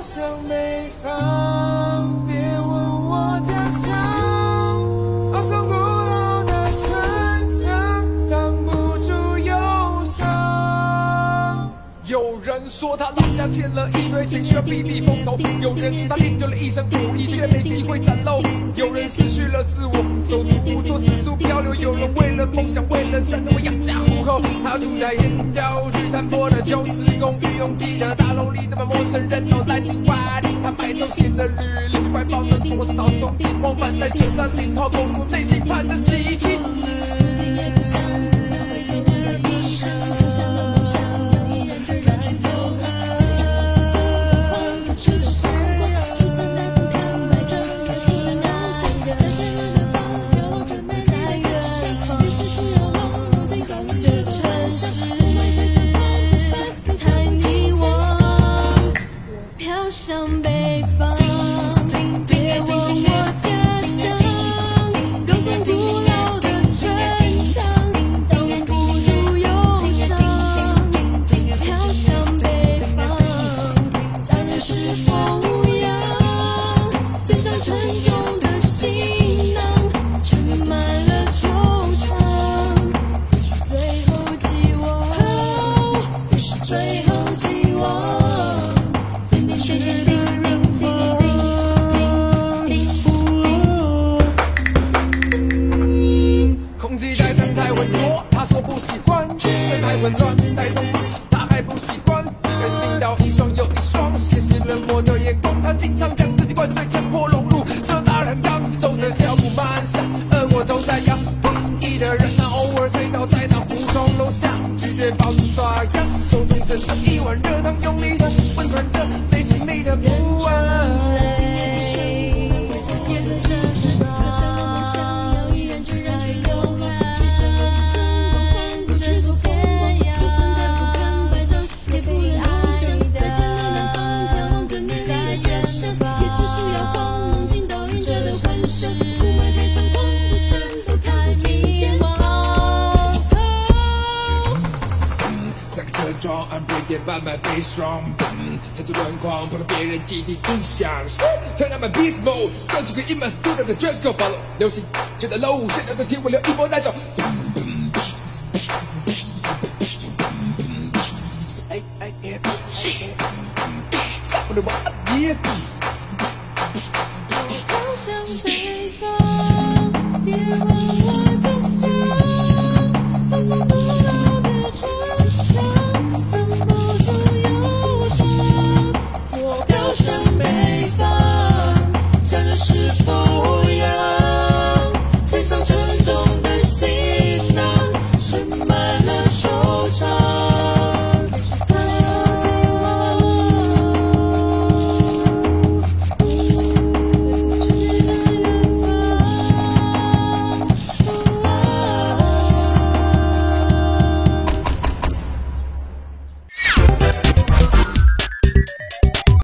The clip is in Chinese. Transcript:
向北方，别问我家乡，好像古老的城墙，挡不住忧伤。有人说他老家欠了一堆钱，需要避避风头；有人说他练就了一身武艺，却没机会展露；有人失去了自我，手足无措，四处漂流；有人为了梦想，为了生活养家糊口。他住在沿郊去探坡的旧职公寓，拥挤的大楼里，这么陌生人都来自外地。他埋头写着履历，怀抱着多少憧憬，往返在930号公路，内心盼着奇迹。也不想要回头为了地上，看向了梦想，有一人就让去走。接下来自走的狂，去的时光，就算再不坦白，这份心难相隔。在天的方，遥望着美在远方，彼此需要望梦境好远的城市，我们太想放不散，太迷惘。我飘向北方，别问我家乡，高耸古老的城墙，挡不住忧伤。飘向北方，家人是否无恙？肩上沉重的行囊，盛满了惆怅。不是最后寄望，不是最后寄望。点点滴滴。空气太脏太浑浊，他说不喜欢；气氛太混乱太冲突，他还不习惯。人行道一双又一双，谢谢冷漠的眼光。他经常将自己灌醉，强迫融入这大染缸，走着脚步蹒跚，而我都在摇。不适宜的人，他偶尔醉倒在那胡同楼下，拒绝保持刷牙，手中盛着一碗热汤，用力的温暖着内心里的不安。慢慢被strong，踩出轮廓，不让别人既定印象。Turn on my beast mode， 这是个 in my studio 的 dress code， follow 流行觉得 low， 现在的听我留一波带走。下不了我耶。飘向北方，别问我。